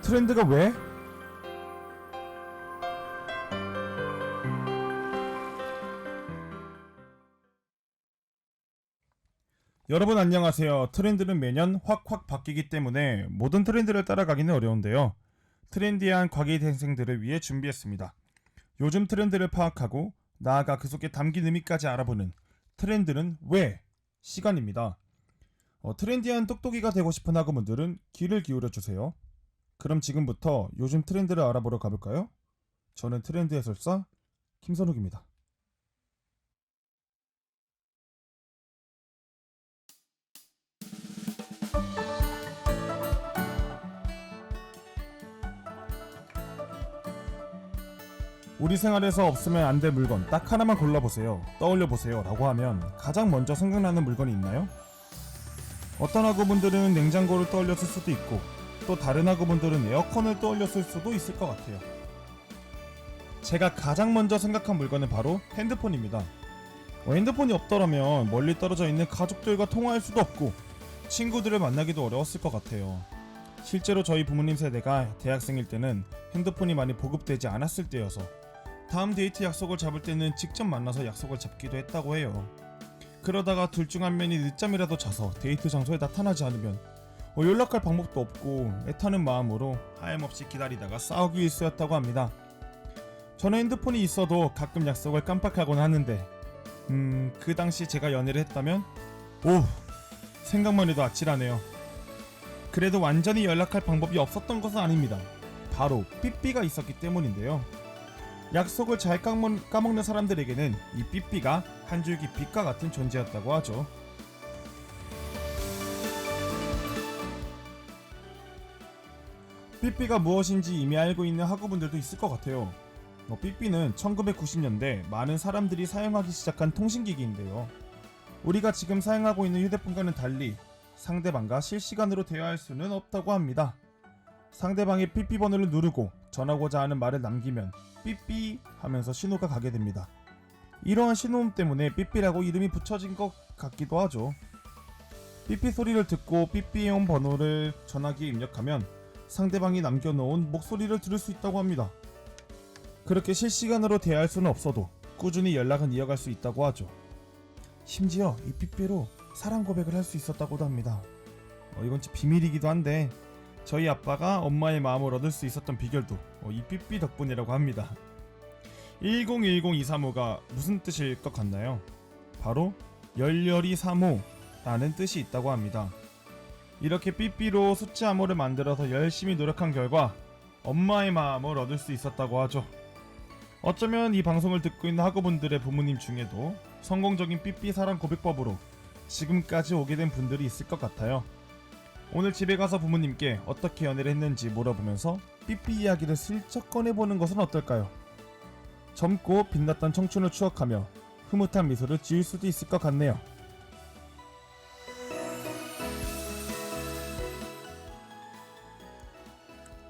트렌드가 왜? 여러분 안녕하세요. 트렌드는 매년 확확 바뀌기 때문에 모든 트렌드를 따라가기는 어려운데요. 트렌디한 과기대생들을 위해 준비했습니다. 요즘 트렌드를 파악하고 나아가 그 속에 담긴 의미까지 알아보는 트렌드는 왜? 시간입니다. 트렌디한 똑똑이가 되고 싶은 학우분들은 귀를 기울여주세요. 그럼 지금부터 요즘 트렌드를 알아보러 가볼까요? 저는 트렌드 해설사 김선욱입니다. 우리 생활에서 없으면 안 될 물건 딱 하나만 골라보세요. 떠올려보세요. 라고 하면 가장 먼저 생각나는 물건이 있나요? 어떤 학우분들은 냉장고를 떠올렸을 수도 있고 또 다른 학우분들은 에어컨을 떠올렸을 수도 있을 것 같아요. 제가 가장 먼저 생각한 물건은 바로 핸드폰입니다. 핸드폰이 없더라면 멀리 떨어져 있는 가족들과 통화할 수도 없고 친구들을 만나기도 어려웠을 것 같아요. 실제로 저희 부모님 세대가 대학생일 때는 핸드폰이 많이 보급되지 않았을 때여서 다음 데이트 약속을 잡을 때는 직접 만나서 약속을 잡기도 했다고 해요. 그러다가 둘 중 한 명이 늦잠이라도 자서 데이트 장소에 나타나지 않으면 연락할 방법도 없고 애타는 마음으로 하염없이 기다리다가 싸우기 일쑤였다고 합니다. 저는 핸드폰이 있어도 가끔 약속을 깜빡하곤 하는데 그 당시 제가 연애를 했다면 생각만 해도 아찔하네요. 그래도 완전히 연락할 방법이 없었던 것은 아닙니다. 바로 삐삐가 있었기 때문인데요. 약속을 잘 까먹는 사람들에게는 이 삐삐가 한 줄기 빛과 같은 존재였다고 하죠. 삐삐가 무엇인지 이미 알고 있는 학우분들도 있을 것 같아요. 삐삐는 1990년대 많은 사람들이 사용하기 시작한 통신기기인데요. 우리가 지금 사용하고 있는 휴대폰과는 달리 상대방과 실시간으로 대화할 수는 없다고 합니다. 상대방의 삐삐 번호를 누르고 전하고자 하는 말을 남기면 삐삐 하면서 신호가 가게 됩니다. 이러한 신호음 때문에 삐삐라고 이름이 붙여진 것 같기도 하죠. 삐삐 소리를 듣고 삐삐해온 번호를 전화기에 입력하면 상대방이 남겨놓은 목소리를 들을 수 있다고 합니다. 그렇게 실시간으로 대화할 수는 없어도 꾸준히 연락은 이어갈 수 있다고 하죠. 심지어 이 삐삐로 사랑 고백을 할 수 있었다고도 합니다. 이건 비밀이기도 한데 저희 아빠가 엄마의 마음을 얻을 수 있었던 비결도 이 삐삐 덕분이라고 합니다. 1010235가 무슨 뜻일 것 같나요? 바로 열렬히 사모라는 뜻이 있다고 합니다. 이렇게 삐삐로 숫자 암호를 만들어서 열심히 노력한 결과 엄마의 마음을 얻을 수 있었다고 하죠. 어쩌면 이 방송을 듣고 있는 학우분들의 부모님 중에도 성공적인 삐삐 사랑 고백법으로 지금까지 오게 된 분들이 있을 것 같아요. 오늘 집에 가서 부모님께 어떻게 연애를 했는지 물어보면서 삐삐 이야기를 슬쩍 꺼내보는 것은 어떨까요? 젊고 빛났던 청춘을 추억하며 흐뭇한 미소를 지을 수도 있을 것 같네요.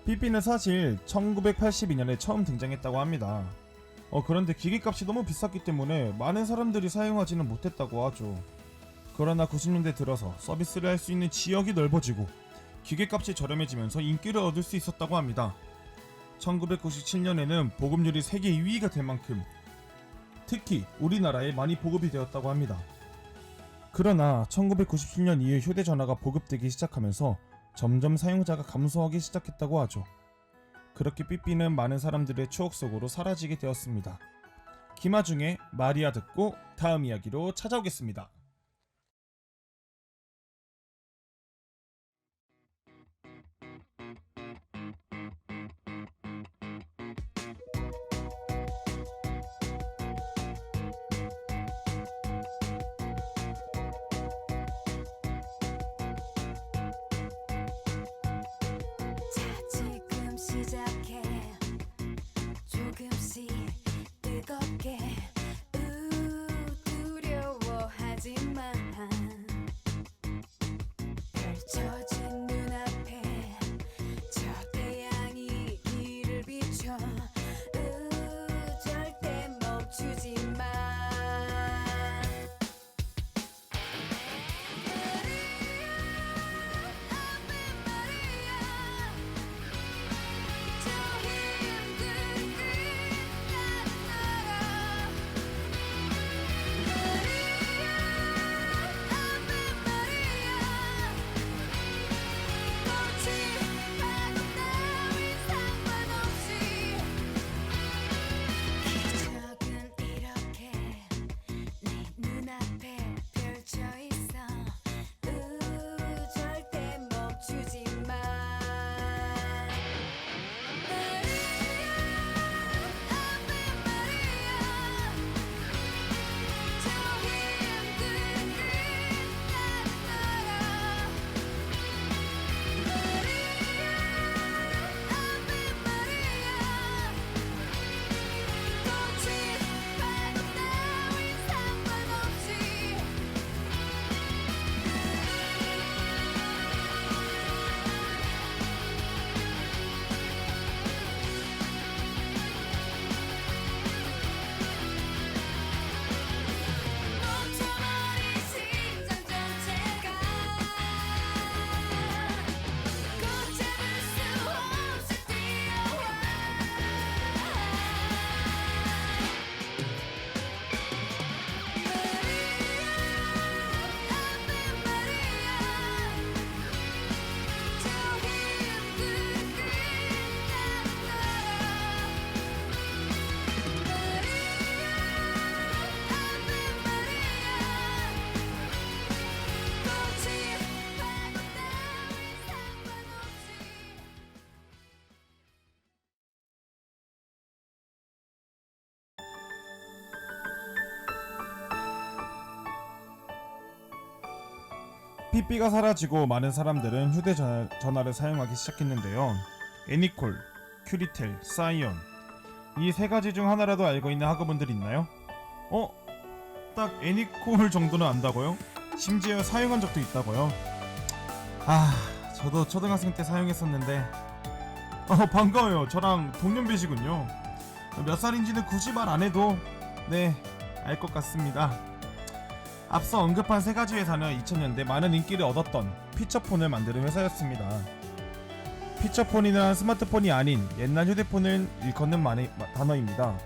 삐삐는 사실 1982년에 처음 등장했다고 합니다. 그런데 기기값이 너무 비쌌기 때문에 많은 사람들이 사용하지는 못했다고 하죠. 그러나 90년대 들어서 서비스를 할 수 있는 지역이 넓어지고 기계값이 저렴해지면서 인기를 얻을 수 있었다고 합니다. 1997년에는 보급률이 세계 2위가 될 만큼 특히 우리나라에 많이 보급이 되었다고 합니다. 그러나 1997년 이후 휴대전화가 보급되기 시작하면서 점점 사용자가 감소하기 시작했다고 하죠. 그렇게 삐삐는 많은 사람들의 추억 속으로 사라지게 되었습니다. 김아중의 마리아 듣고 다음 이야기로 찾아오겠습니다. 조금씩 뜨겁게 두려워하지 삐삐가 사라지고 많은 사람들은 휴대전화를 사용하기 시작했는데요. 애니콜, 큐리텔, 사이온 이 세 가지 중 하나라도 알고 있는 학우분들 있나요? 딱 애니콜 정도는 안다고요? 심지어 사용한 적도 있다고요? 저도 초등학생 때 사용했었는데 반가워요. 저랑 동년배시군요. 몇 살인지는 굳이 말 안해도 알 것 같습니다. 앞서 언급한 세 가지 회사는 2000년대 많은 인기를 얻었던 피처폰을 만드는 회사였습니다. 피처폰이란 스마트폰이 아닌 옛날 휴대폰을 일컫는 단어입니다.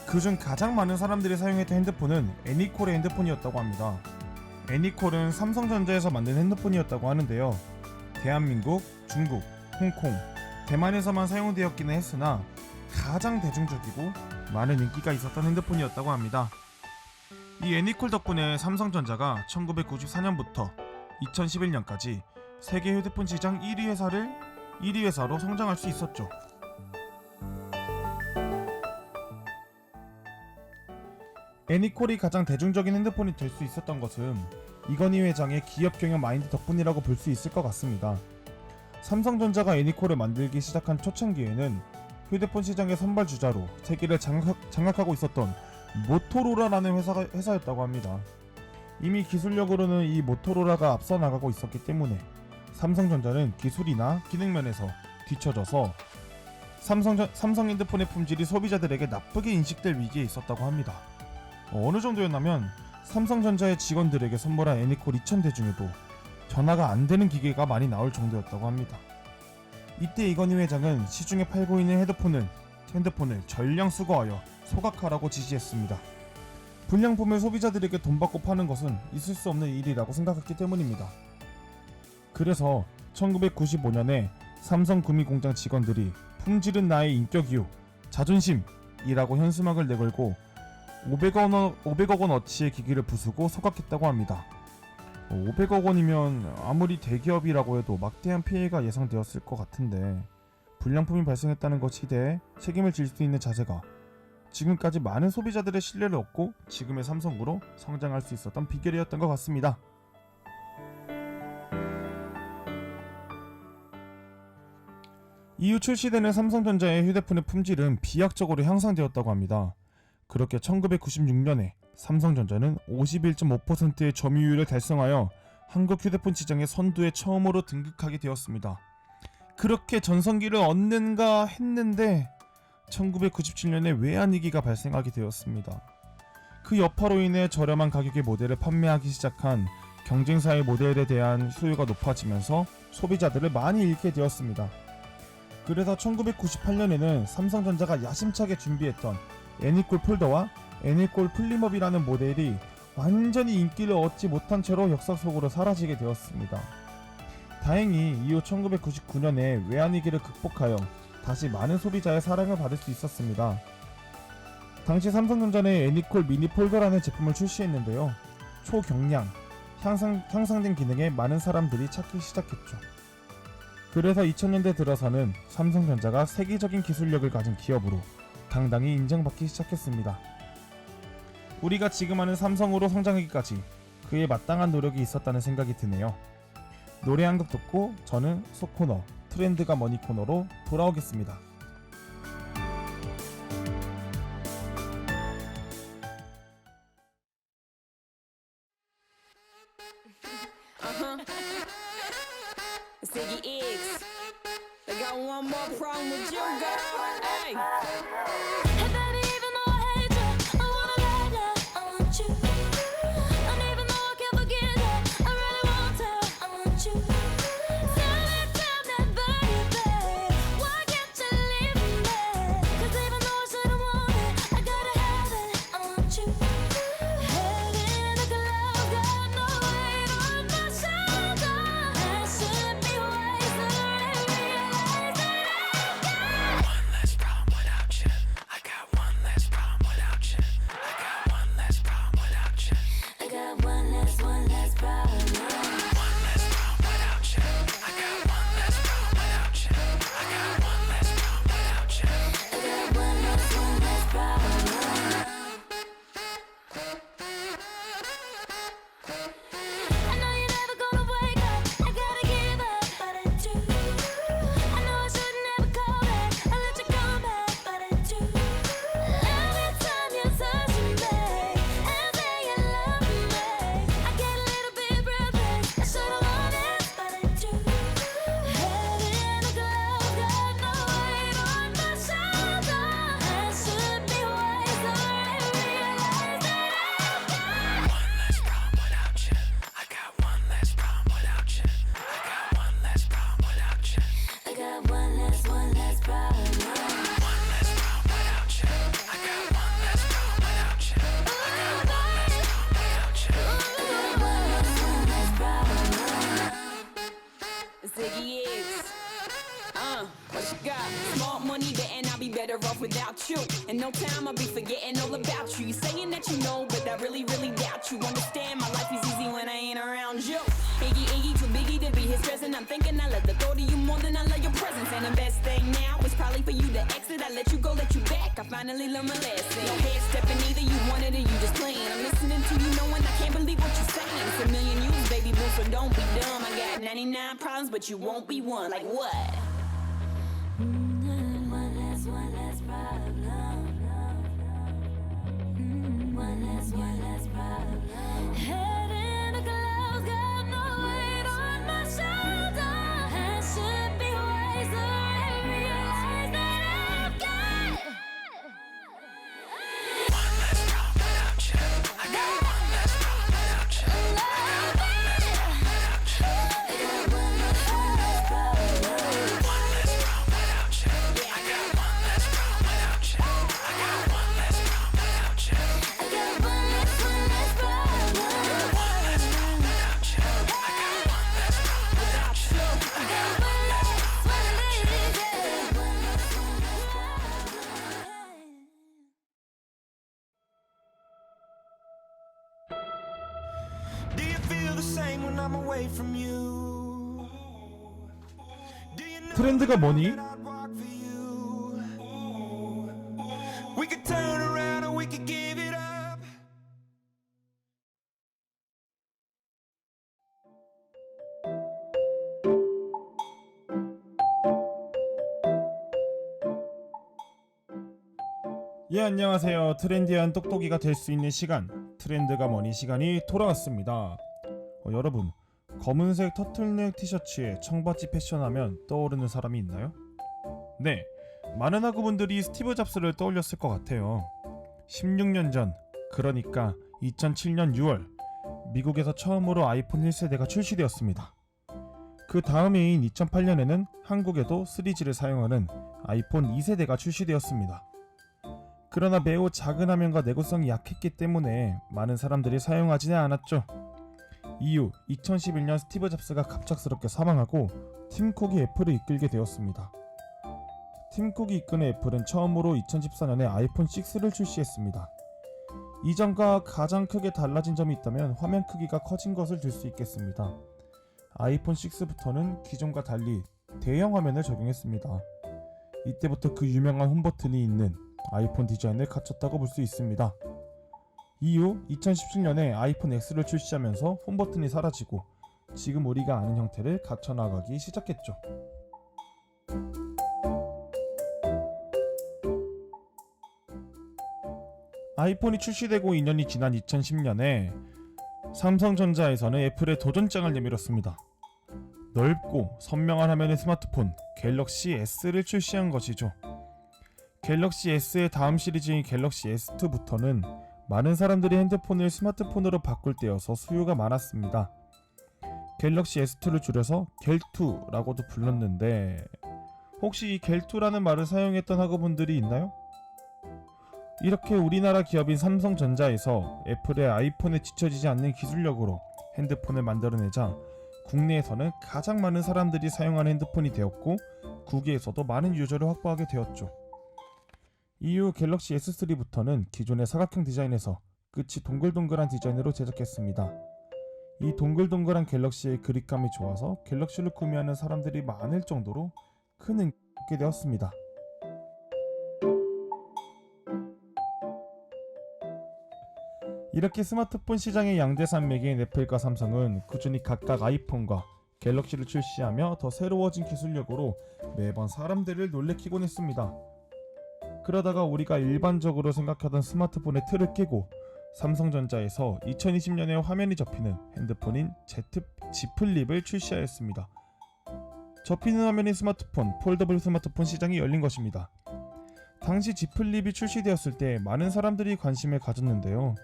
그중 가장 많은 사람들이 사용했던 핸드폰은 애니콜의 핸드폰이었다고 합니다. 애니콜은 삼성전자에서 만든 핸드폰이었다고 하는데요. 대한민국, 중국, 홍콩, 대만에서만 사용되었기는 했으나 가장 대중적이고 많은 인기가 있었던 핸드폰이었다고 합니다. 이 애니콜 덕분에 삼성전자가 1994년부터 2011년까지 세계 휴대폰 시장 1위 회사로 성장할 수 있었죠. 애니콜이 가장 대중적인 핸드폰이 될 수 있었던 것은 이건희 회장의 기업 경영 마인드 덕분이라고 볼 수 있을 것 같습니다. 삼성전자가 애니콜을 만들기 시작한 초창기에는 휴대폰 시장의 선발주자로 세계를 장악하고 있었던 모토로라라는 회사였다고 합니다. 이미 기술력으로는 이 모토로라가 앞서 나가고 있었기 때문에 삼성전자는 기술이나 기능면에서 뒤처져서 삼성 핸드폰의 품질이 소비자들에게 나쁘게 인식될 위기에 있었다고 합니다. 어느 정도였냐면 삼성전자의 직원들에게 선물한 애니콜 2000대 중에도 전화가 안 되는 기계가 많이 나올 정도였다고 합니다. 이때 이건희 회장은 시중에 팔고 있는 핸드폰을 전량 수거하여 소각하라고 지시했습니다. 불량품을 소비자들에게 돈 받고 파는 것은 있을 수 없는 일이라고 생각했기 때문입니다. 그래서 1995년에 삼성구미공장 직원들이 품질은 나의 인격이요, 자존심이라고 현수막을 내걸고 500억 원어치의 기기를 부수고 소각했다고 합니다. 500억 원이면 아무리 대기업이라고 해도 막대한 피해가 예상되었을 것 같은데 불량품이 발생했다는 것에 대해 책임을 질 수 있는 자세가 지금까지 많은 소비자들의 신뢰를 얻고 지금의 삼성으로 성장할 수 있었던 비결이었던 것 같습니다. 이후 출시되는 삼성전자의 휴대폰의 품질은 비약적으로 향상되었다고 합니다. 그렇게 1996년에 삼성전자는 51.5%의 점유율을 달성하여 한국 휴대폰 시장의 선두에 처음으로 등극하게 되었습니다. 그렇게 전성기를 얻는가 했는데 1997년에 외환위기가 발생하게 되었습니다. 그 여파로 인해 저렴한 가격의 모델을 판매하기 시작한 경쟁사의 모델에 대한 수요가 높아지면서 소비자들을 많이 잃게 되었습니다. 그래서 1998년에는 삼성전자가 야심차게 준비했던 애니콜 폴더와 애니콜 플립업이라는 모델이 완전히 인기를 얻지 못한 채로 역사 속으로 사라지게 되었습니다. 다행히 이후 1999년에 외환위기를 극복하여 다시 많은 소비자의 사랑을 받을 수 있었습니다. 당시 삼성전자는 애니콜 미니 폴더라는 제품을 출시했는데요. 초경량, 향상된 기능에 많은 사람들이 찾기 시작했죠. 그래서 2000년대 들어서는 삼성전자가 세계적인 기술력을 가진 기업으로 당당히 인정받기 시작했습니다. 우리가 지금 하는 삼성으로 성장하기까지 그에 마땅한 노력이 있었다는 생각이 드네요. 노래 한 곡 듣고 저는 소코너 트렌드가 머니 코너로 돌아오겠습니다. Ziggy X, I got one more problem with you, girl. Hey. Hey, baby, even though I hate you, I wanna lie down. I want you. And even though I can't forget it, I really want to. I want you. Tell that baby, why can't you leave me? 'Cause even though I shouldn't want it, I gotta have it. I want you. Head in the clouds, got no weight on my shoulder. I should be wiser and realize that I got one less problem without you. I got no time, I'll be forgetting all about you. You saying that you know, but I really, really doubt you. Understand, my life is easy when I ain't around you. Iggy, Iggy, too biggie to be his present. I'm thinking I love the thought of you more than I love your presence. And the best thing now is probably for you to exit. I let you go, let you back. I finally learned my lesson. No head stepping either, you wanted it, you just playing. I'm listening to you knowing I can't believe what you're saying. It's a million you, baby boo, so don't be dumb. I got 99 problems, but you won't be one. Like what? One less problem. One less problem. Head in the clouds, got no weight on my shoulder. I should be wiser and realize that I've got one less problem without you. I got one less problem without you. I got one less problem without you. I got one less problem. One less problem without you. I got one less problem without you. I got one less problem without you. I got one less problem. One less problem without you. I got one less problem without you. I got one less problem. Do you feel the same when I'm away from you? Do you know 트렌드가 뭐니? that I'd walk for you? We could turn around or we could give it up. 예, 안녕하세요. 트렌디한 똑똑이가 될 수 있는 시간, 트렌드가 뭐니 시간이 돌아왔습니다. 여러분, 검은색 터틀넥 티셔츠에 청바지 패션하면 떠오르는 사람이 있나요? 네, 많은 학우분들이 스티브 잡스를 떠올렸을 것 같아요. 16년 전, 그러니까 2007년 6월, 미국에서 처음으로 아이폰 1세대가 출시되었습니다. 그 다음 해인 2008년에는 한국에도 3G를 사용하는 아이폰 2세대가 출시되었습니다. 그러나 매우 작은 화면과 내구성이 약했기 때문에 많은 사람들이 사용하지는 않았죠. 이후 2011년 스티브 잡스가 갑작스럽게 사망하고 팀 쿡이 애플을 이끌게 되었습니다. 팀 쿡이 이끄는 애플은 처음으로 2014년에 아이폰 6를 출시했습니다. 이전과 가장 크게 달라진 점이 있다면 화면 크기가 커진 것을 들 수 있겠습니다. 아이폰 6부터는 기존과 달리 대형 화면을 적용했습니다. 이때부터 그 유명한 홈 버튼이 있는 아이폰 디자인을 갖췄다고 볼 수 있습니다. 이후 2017년에 아이폰 X를 출시하면서 홈 버튼이 사라지고 지금 우리가 아는 형태를 갖춰나가기 시작했죠. 아이폰이 출시되고 2년이 지난 2010년에 삼성전자에서는 애플의 도전장을 내밀었습니다. 넓고 선명한 화면의 스마트폰 갤럭시 S를 출시한 것이죠. 갤럭시 S의 다음 시리즈인 갤럭시 S2부터는 많은 사람들이 핸드폰을 스마트폰으로 바꿀 때여서 수요가 많았습니다. 갤럭시 S2를 줄여서 갤2라고도 불렀는데 혹시 이 갤2라는 말을 사용했던 학우분들이 있나요? 이렇게 우리나라 기업인 삼성전자에서 애플의 아이폰에 뒤처지지 않는 기술력으로 핸드폰을 만들어내자 국내에서는 가장 많은 사람들이 사용하는 핸드폰이 되었고 국외에서도 많은 유저를 확보하게 되었죠. 이후 갤럭시 S3부터는 기존의 사각형 디자인에서 끝이 동글동글한 디자인으로 제작했습니다. 이 동글동글한 갤럭시의 그립감이 좋아서 갤럭시를 구매하는 사람들이 많을 정도로 큰 인기를 얻게 되었습니다. 이렇게 스마트폰 시장의 양대 산맥인 애플과 삼성은 꾸준히 각각 아이폰과 갤럭시를 출시하며 더 새로워진 기술력으로 매번 사람들을 놀래키곤 했습니다. 그러다가 우리가 일반적으로 생각하던 스마트폰의 틀을 깨고 삼성전자에서 2020년에 화면이 접히는 핸드폰인 Z 플립을 출시하였습니다. 접히는 화면인 스마트폰, 폴더블 스마트폰 시장이 열린 것입니다. 당시 Z 플립이 출시되었을 때 많은 사람들이 관심을 가졌는데요.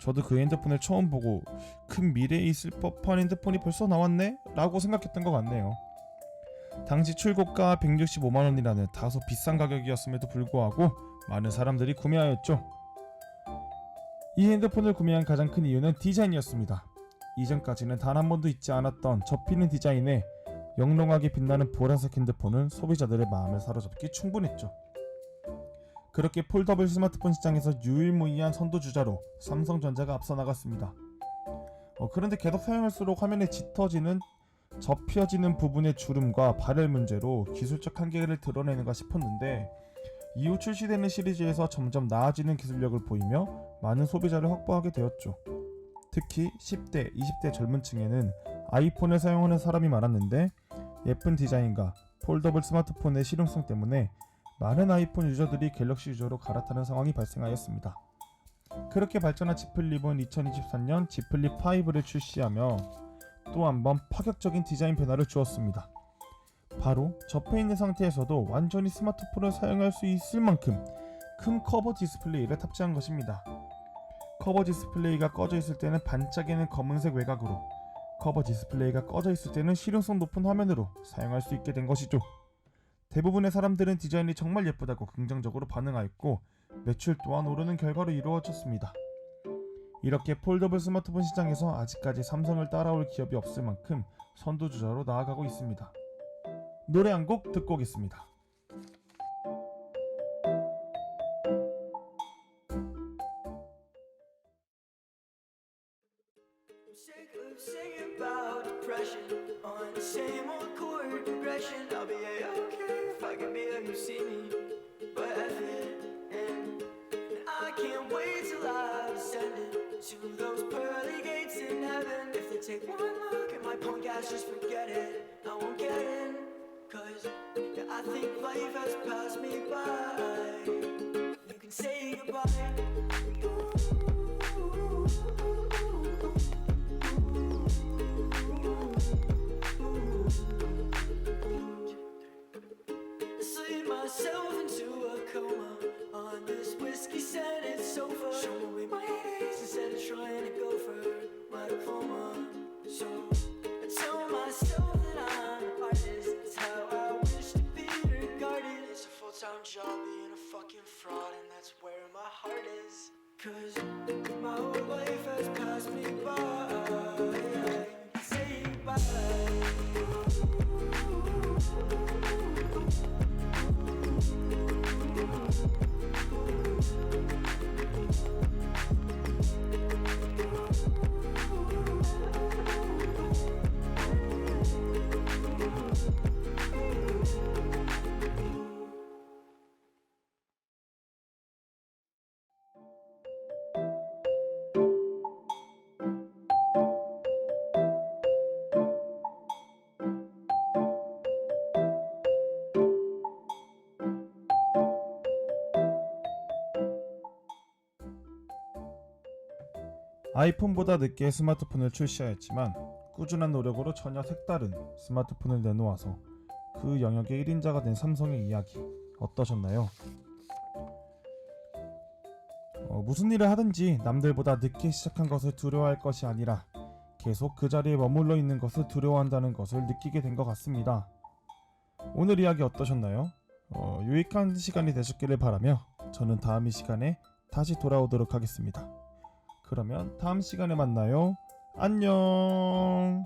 저도 그 핸드폰을 처음 보고 큰 미래에 있을 법한 핸드폰이 벌써 나왔네? 라고 생각했던 것 같네요. 당시 출고가 165만원이라는 다소 비싼 가격이었음에도 불구하고 많은 사람들이 구매하였죠. 이 핸드폰을 구매한 가장 큰 이유는 디자인이었습니다. 이전까지는 단 한 번도 있지 않았던 접히는 디자인에 영롱하게 빛나는 보라색 핸드폰은 소비자들의 마음을 사로잡기 충분했죠. 그렇게 폴더블 스마트폰 시장에서 유일무이한 선두주자로 삼성전자가 앞서 나갔습니다. 그런데 계속 사용할수록 화면에 짙어지는 접혀지는 부분의 주름과 발열 문제로 기술적 한계를 드러내는가 싶었는데 이후 출시되는 시리즈에서 점점 나아지는 기술력을 보이며 많은 소비자를 확보하게 되었죠. 특히 10대, 20대 젊은 층에는 아이폰을 사용하는 사람이 많았는데 예쁜 디자인과 폴더블 스마트폰의 실용성 때문에 많은 아이폰 유저들이 갤럭시 유저로 갈아타는 상황이 발생하였습니다. 그렇게 발전한 Z 플립은 2023년 Z 플립 5를 출시하며 또 한 번 파격적인 디자인 변화를 주었습니다. 바로 접혀있는 상태에서도 완전히 스마트폰을 사용할 수 있을 만큼 큰 커버 디스플레이를 탑재한 것입니다. 커버 디스플레이가 꺼져 있을 때는 반짝이는 검은색 외곽으로, 커버 디스플레이가 꺼져 있을 때는 실용성 높은 화면으로 사용할 수 있게 된 것이죠. 대부분의 사람들은 디자인이 정말 예쁘다고 긍정적으로 반응하였고 매출 또한 오르는 결과로 이루어졌습니다. 이렇게 폴더블 스마트폰 시장에서 아직까지 삼성을 따라올 기업이 없을 만큼 선두주자로 나아가고 있습니다. 노래 한 곡 듣고 오겠습니다. I'm sick of singing about depression on the same old chord progression. I'll be okay if I can be like you see me, but F it, and I can't wait till I've ascended to those pearly gates in heaven. If they take one look at my punk ass, just forget it. I won't get in, 'cause yeah, I think life has passed me by. You can say goodbye. Sleep myself into a coma on this whiskey-scented sofa. Show away my days instead of trying to go for my diploma. So I tell myself that I'm an artist. It's how I wish to be regarded. It's a full-time job being a fucking fraud, and that's where my heart is. 'Cause my whole life has passed me by. Say goodbye. 아이폰보다 늦게 스마트폰을 출시하였지만 꾸준한 노력으로 전혀 색다른 스마트폰을 내놓아서 그 영역의 1인자가 된 삼성의 이야기 어떠셨나요? 무슨 일을 하든지 남들보다 늦게 시작한 것을 두려워할 것이 아니라 계속 그 자리에 머물러 있는 것을 두려워한다는 것을 느끼게 된 것 같습니다. 오늘 이야기 어떠셨나요? 유익한 시간이 되셨기를 바라며 저는 다음 이 시간에 다시 돌아오도록 하겠습니다. 그러면 다음 시간에 만나요. 안녕.